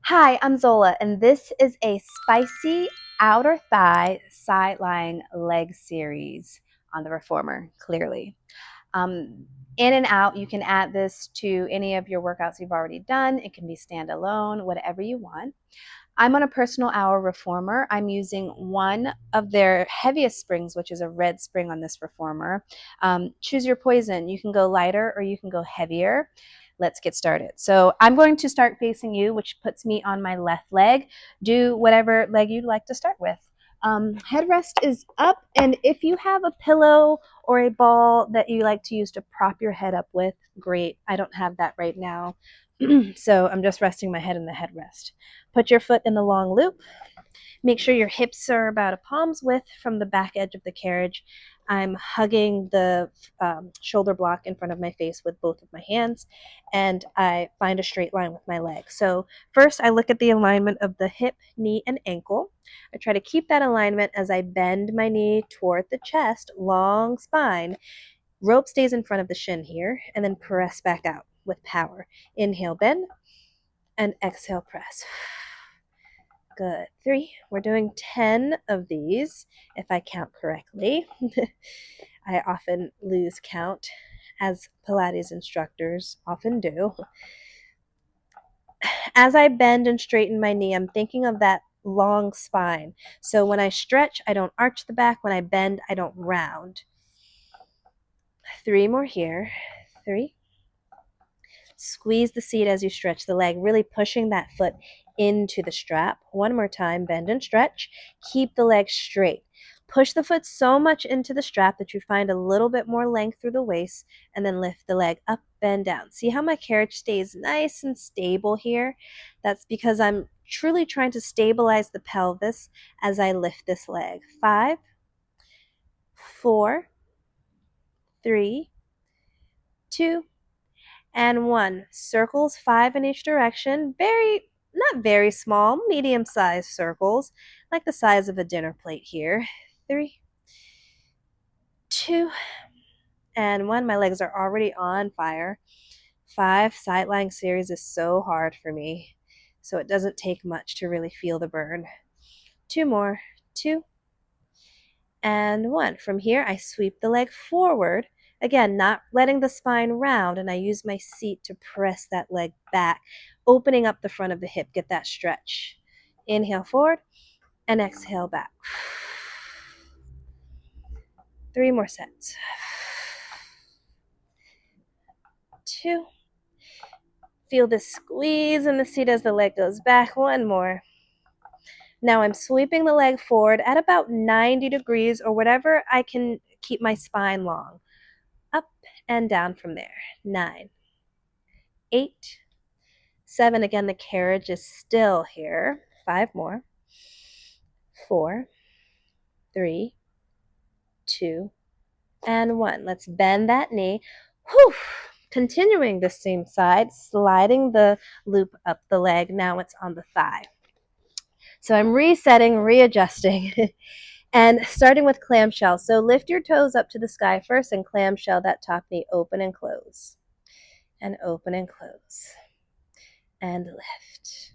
Hi, I'm Zola, and this is a spicy outer thigh side lying leg series on the reformer, clearly. Um, in and out, you can add this to any of your workouts you've already done. It can be standalone, whatever you want. I'm on a personal hour reformer. I'm using one of their heaviest springs, which is a red spring on this reformer. Choose your poison. You can go lighter or you can go heavier. Let's get started. So I'm going to start facing you, which puts me on my left leg. Do whatever leg you'd like to start with. Headrest is up, and if you have a pillow or a ball that you like to use to prop your head up with, great. I don't have that right now. So I'm just resting my head in the headrest. Put your foot in the long loop. Make sure your hips are about a palm's width from the back edge of the carriage. I'm hugging the shoulder block in front of my face with both of my hands, and I find a straight line with my leg. So first, I look at the alignment of the hip, knee, and ankle. I try to keep that alignment as I bend my knee toward the chest, long spine. Rope stays in front of the shin here, and then press back out with power. Inhale, bend, and exhale, press. Good. 3. We're doing 10 of these, if I count correctly. I often lose count, as Pilates instructors often do. As I bend and straighten my knee, I'm thinking of that long spine. So when I stretch, I don't arch the back. When I bend, I don't round. 3 more here. 3. Squeeze the seat as you stretch the leg, really pushing that foot into the strap. 1 more time, bend and stretch. Keep the leg straight. Push the foot so much into the strap that you find a little bit more length through the waist, and then lift the leg up and down. See how my carriage stays nice and stable here? That's because I'm truly trying to stabilize the pelvis as I lift this leg. 5, 4, 3, 2, and 1. Circles 5 in each direction. Not very small, medium-sized circles, like the size of a dinner plate here. 3, 2, and 1. My legs are already on fire. 5. Side lying series is so hard for me, so it doesn't take much to really feel the burn. 2 more. 2, and 1. From here, I sweep the leg forward. Again, not letting the spine round, and I use my seat to press that leg back, opening up the front of the hip. Get that stretch. Inhale forward and exhale back. 3 more sets. 2. Feel the squeeze in the seat as the leg goes back. 1 more. Now I'm sweeping the leg forward at about 90 degrees or whatever I can keep my spine long. Up and down from there. 9, 8, 7. Again, the carriage is still here. 5 more. 4, 3, 2, and 1. Let's bend that knee. Whew. Continuing the same side, sliding the loop up the leg. Now it's on the thigh. So I'm resetting, readjusting, and starting with clamshell. So lift your toes up to the sky first and clamshell that top knee, open and close. And open and close. And lift.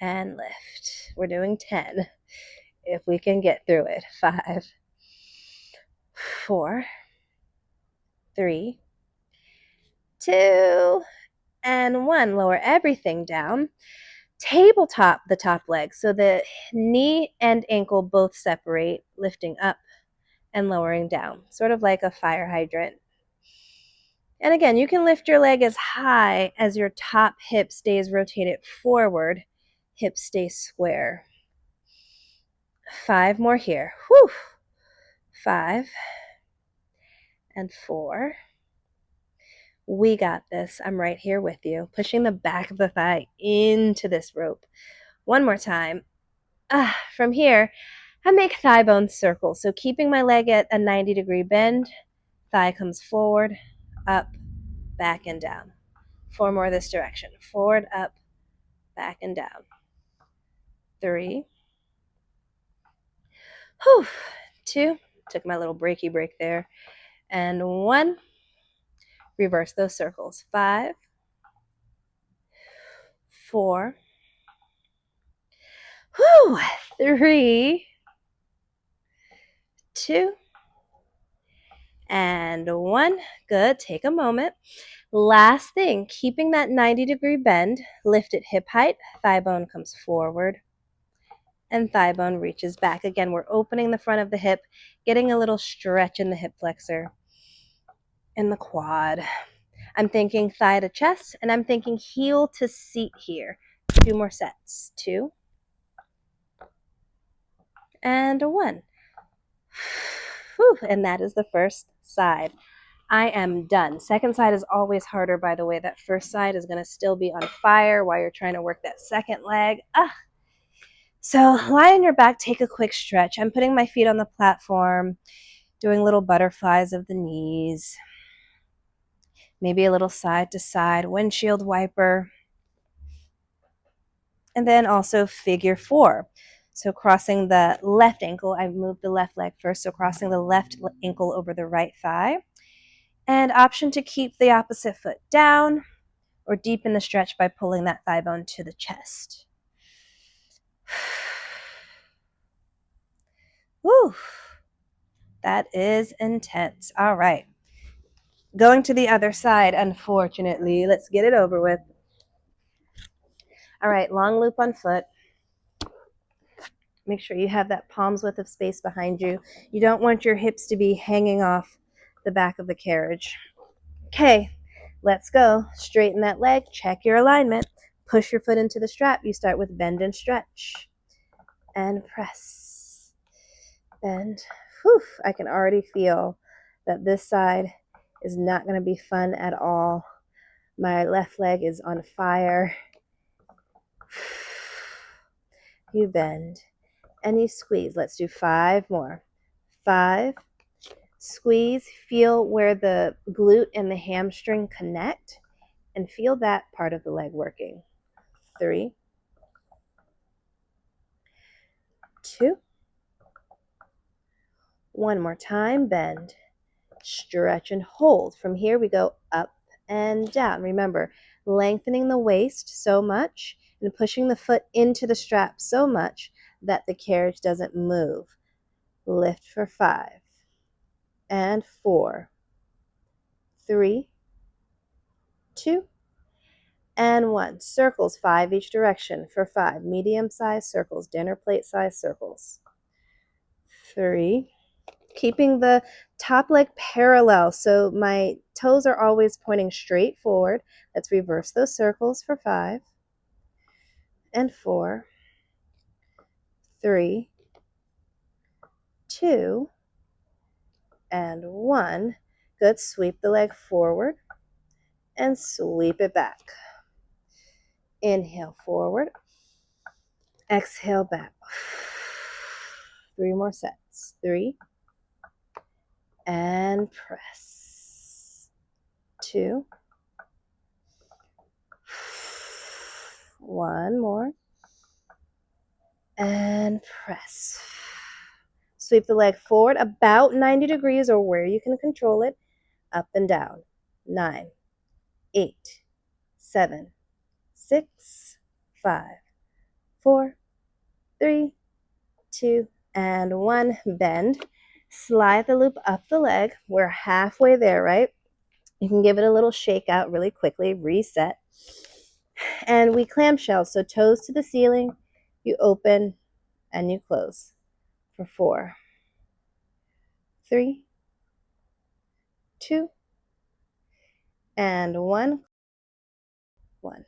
And lift. We're doing 10. If we can get through it. 5, 4, 3, 2, and 1. Lower everything down. Tabletop the top leg. So the knee and ankle both separate, lifting up and lowering down. Sort of like a fire hydrant. And again, you can lift your leg as high as your top hip stays rotated forward. Hips stay square. 5 more here. Whew. 5 and 4. We got this. I'm right here with you. Pushing the back of the thigh into this rope. 1 more time. From here, I make thigh bone circles. So keeping my leg at a 90-degree bend, thigh comes forward, up, back, and down. 4 more this direction. Forward, up, back, and down. 3. 2. Took my little breaky break there. And 1. Reverse those circles. 5, 4, Whew. 3, 2, and 1. Good. Take a moment. Last thing, keeping that 90-degree bend, lift at hip height, thigh bone comes forward, and thigh bone reaches back. Again, we're opening the front of the hip, getting a little stretch in the hip flexor, in the quad. I'm thinking thigh to chest, and I'm thinking heel to seat here. 2 more sets. 2, and 1. Whew, and that is the first side. I am done. Second side is always harder, by the way. That first side is going to still be on fire while you're trying to work that second leg. So lie on your back, take a quick stretch. I'm putting my feet on the platform, doing little butterflies of the knees, maybe a little side to side windshield wiper, and then also figure 4. So crossing the left ankle, I moved the left leg first, so crossing the left ankle over the right thigh. And option to keep the opposite foot down or deepen the stretch by pulling that thigh bone to the chest. Whew. That is intense. All right. Going to the other side, unfortunately. Let's get it over with. All right, long loop on foot. Make sure you have that palm's width of space behind you. You don't want your hips to be hanging off the back of the carriage. Okay, let's go. Straighten that leg. Check your alignment. Push your foot into the strap. You start with bend and stretch. And press. Bend. Whew, I can already feel that this side is not going to be fun at all. My left leg is on fire. You bend and you squeeze. Let's do 5 more. 5. Squeeze. Feel where the glute and the hamstring connect and feel that part of the leg working. 3, 2. One more time. Bend, stretch, and hold. From here we go up and down. Remember, lengthening the waist so much and pushing the foot into the strap so much that the carriage doesn't move. Lift for 5 and 4, 3, 2, and 1. Circles, 5 each direction for 5. Medium-sized circles, dinner plate-sized circles. 3. Keeping the top leg parallel, so my toes are always pointing straight forward. Let's reverse those circles for 5 and 4, 3, 2, and 1. Good. Sweep the leg forward and sweep it back. Inhale forward. Exhale back. 3 more sets. 3, and press. 2, 1 more, and press. Sweep the leg forward about 90 degrees or where you can control it, up and down. 9, 8, 7, 6, 5, 4, 3, 2, and 1. Bend. Slide the loop up the leg. We're halfway there, right? You can give it a little shake out really quickly. Reset. And we clamshell. So toes to the ceiling. You open and you close for 4, 3, 2, and 1. 1,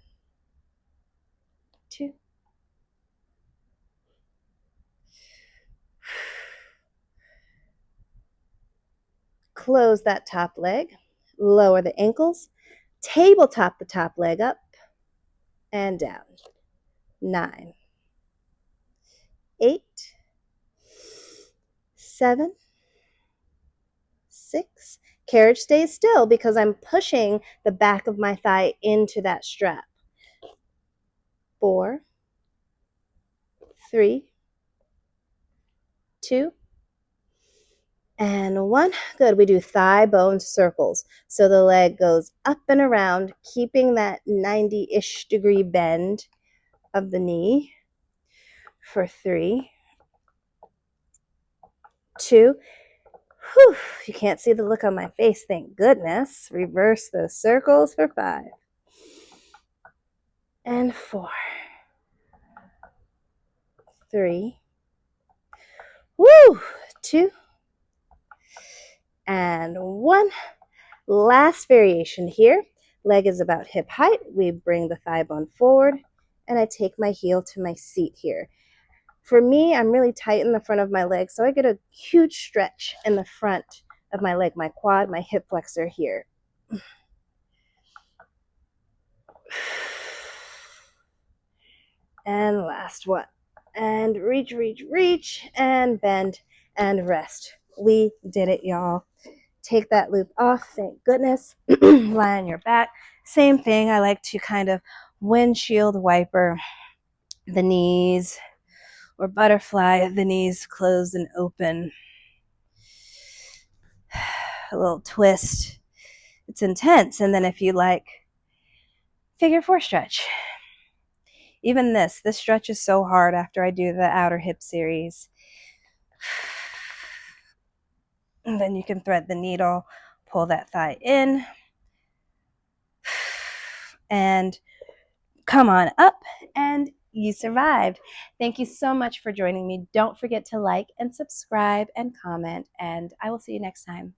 2. Close that top leg. Lower the ankles. Tabletop the top leg up and down. 9, 8, 7, 6. Carriage stays still because I'm pushing the back of my thigh into that strap. 4, 3, 2, and 1. Good. We do thigh bone circles. So the leg goes up and around, keeping that 90-ish degree bend of the knee. for 3, 2, whew, you can't see the look on my face, thank goodness. Reverse those circles for 5, and 4, 3, woo, 2, and 1. Last variation here. Leg is about hip height. We bring the thigh bone forward, and I take my heel to my seat here. For me, I'm really tight in the front of my leg, so I get a huge stretch in the front of my leg, my quad, my hip flexor here. And last one. And reach, reach, reach, and bend and rest. We did it, y'all. Take that loop off, thank goodness. Lie on your back. Same thing, I like to kind of windshield wiper the knees, or butterfly the knees closed and open. A little twist. It's intense. And then if you like, figure 4 stretch. Even this stretch is so hard after I do the outer hip series. And then you can thread the needle, pull that thigh in, and come on up, and you survived. Thank you so much for joining me. Don't forget to like and subscribe and comment, and I will see you next time.